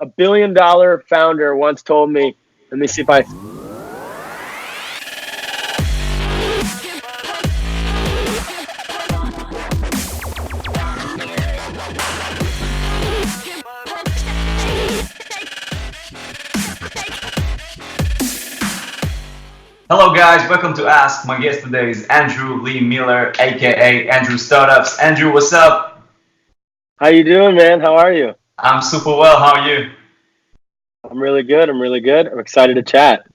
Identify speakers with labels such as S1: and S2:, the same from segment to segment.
S1: A billion-dollar founder once told me, let me see if I...
S2: Hello guys, welcome to Ask. My guest today is Andrew Lee Miller, aka Andrew Startups. Andrew, what's up?
S1: How you doing, man? How are you?
S2: I'm super well. How are you?
S1: I'm really good. I'm excited to chat.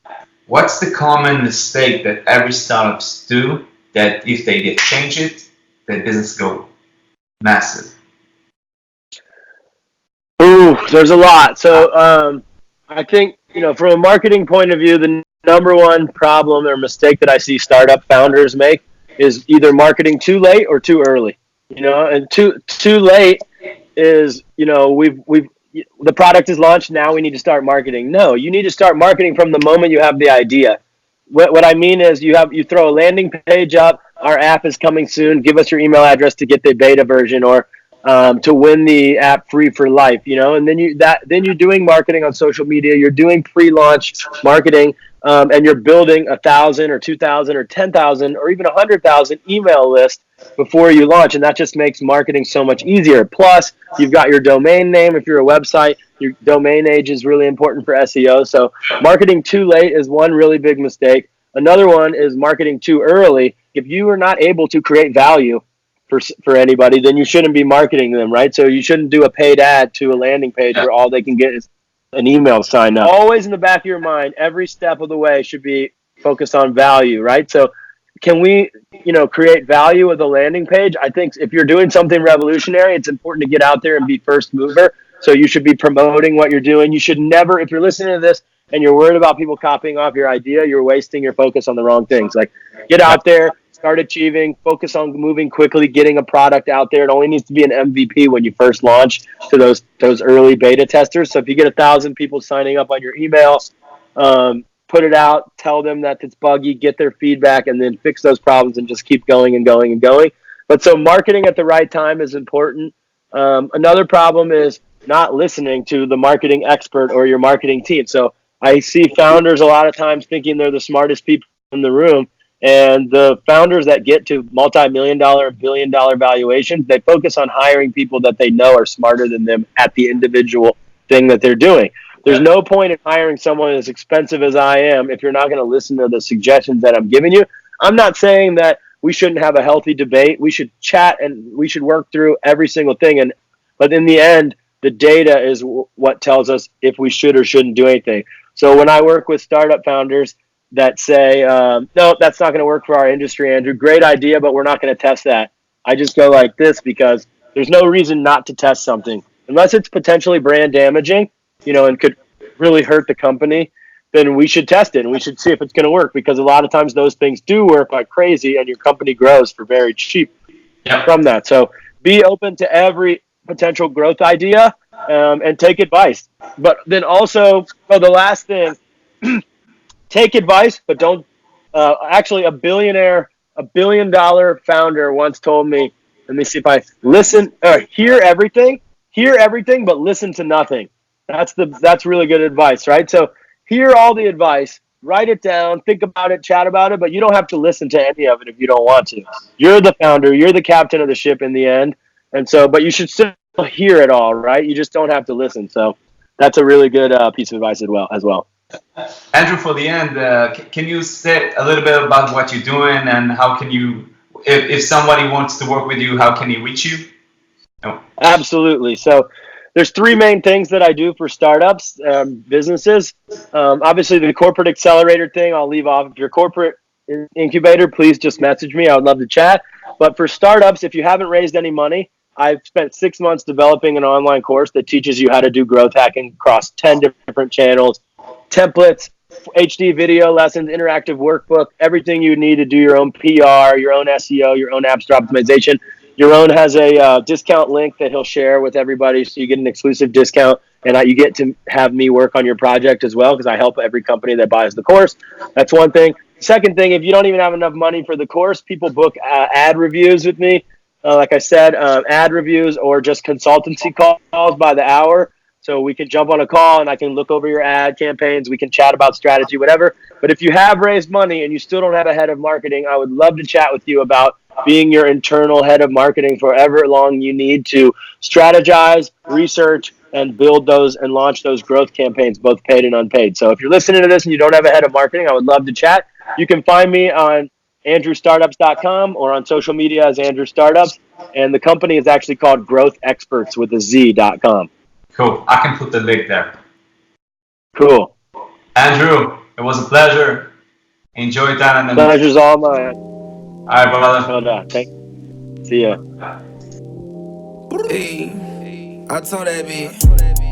S2: What's the common mistake that every startups do that if they get change it, their business go massive?
S1: Ooh, there's a lot. So I think, from a marketing point of view, the number one problem or mistake that I see startup founders make is either marketing too late or too early. And too late is, we've the product is launched, now we need to start marketing. No, you need to start marketing from the moment you have the idea. What I mean is you throw a landing page up, our app is coming soon, give us your email address to get the beta version, or to win the app free for life, and then you're doing marketing on social media, you're doing pre-launch marketing, and you're building 1,000 or 2,000 or 10,000 or even 100,000 email list before you launch, and that just makes marketing so much easier. Plus, you've got your domain name. If you're a website, your domain age is really important for SEO. So marketing too late is one really big mistake. Another one is marketing too early. If you are not able to create value for anybody, then you shouldn't be marketing them, right? So you shouldn't do a paid ad to a landing page where all they can get is an email sign up. Always in the back of your mind, every step of the way should be focused on value, right? So can we, create value with a landing page? I think if you're doing something revolutionary, it's important to get out there and be first mover. So you should be promoting what you're doing. You should never, if you're listening to this and you're worried about people copying off your idea, you're wasting your focus on the wrong things. Like, get out there, start achieving, focus on moving quickly, getting a product out there. It only needs to be an MVP when you first launch to those early beta testers. So if you get 1,000 people signing up on your email, put it out, tell them that it's buggy, get their feedback, and then fix those problems and just keep going and going and going. But so marketing at the right time is important. Another problem is not listening to the marketing expert or your marketing team. So I see founders a lot of times thinking they're the smartest people in the room. And the founders that get to multi-million-dollar, billion-dollar valuations, they focus on hiring people that they know are smarter than them at the individual thing that they're doing. There's no point in hiring someone as expensive as I am if you're not going to listen to the suggestions that I'm giving you. I'm not saying that we shouldn't have a healthy debate. We should chat and we should work through every single thing. But in the end, the data is what tells us if we should or shouldn't do anything. So when I work with startup founders that say, no, that's not going to work for our industry, Andrew, great idea, but we're not going to test that. I just go like this because there's no reason not to test something. Unless it's potentially brand damaging, and could really hurt the company, then we should test it and we should see if it's going to work, because a lot of times those things do work like crazy and your company grows for very cheap from that. So be open to every potential growth idea and take advice. But then also, the last thing, take advice, but don't. Actually, a billion-dollar founder once told me, let me see if I hear everything, but listen to nothing. That's really good advice, right? So hear all the advice, write it down, think about it, chat about it, but you don't have to listen to any of it if you don't want to. You're the founder, you're the captain of the ship in the end. And so, but you should still hear it all, right? You just don't have to listen. So that's a really good piece of advice as well.
S2: Andrew, for the end, can you say a little bit about what you're doing and how can you, if somebody wants to work with you, how can he reach you?
S1: Oh. Absolutely. So there's three main things that I do for startups, businesses. Obviously, the corporate accelerator thing, I'll leave off. If you're a corporate incubator, please just message me. I would love to chat. But for startups, if you haven't raised any money, I've spent 6 months developing an online course that teaches you how to do growth hacking across 10 different channels, templates, HD video lessons, interactive workbook, everything you need to do your own PR, your own SEO, your own app store optimization. Your own has a discount link that he'll share with everybody, so you get an exclusive discount, and you get to have me work on your project as well, because I help every company that buys the course. That's one thing. Second thing, if you don't even have enough money for the course, people book ad reviews with me. Like I said, ad reviews or just consultancy calls by the hour. So we can jump on a call and I can look over your ad campaigns. We can chat about strategy, whatever. But if you have raised money and you still don't have a head of marketing, I would love to chat with you about being your internal head of marketing for however long you need to strategize, research, and build those and launch those growth campaigns, both paid and unpaid. So if you're listening to this and you don't have a head of marketing, I would love to chat. You can find me on andrewstartups.com or on social media as Andrew Startups. And the company is actually called Growth Experts with a Z.com.
S2: Cool. I can put the link there.
S1: Cool.
S2: Andrew, it was a pleasure. Enjoy that. And
S1: Pleasure's all mine.
S2: all right, brother.
S1: Hold on. See ya.
S3: Hey, I told that bitch.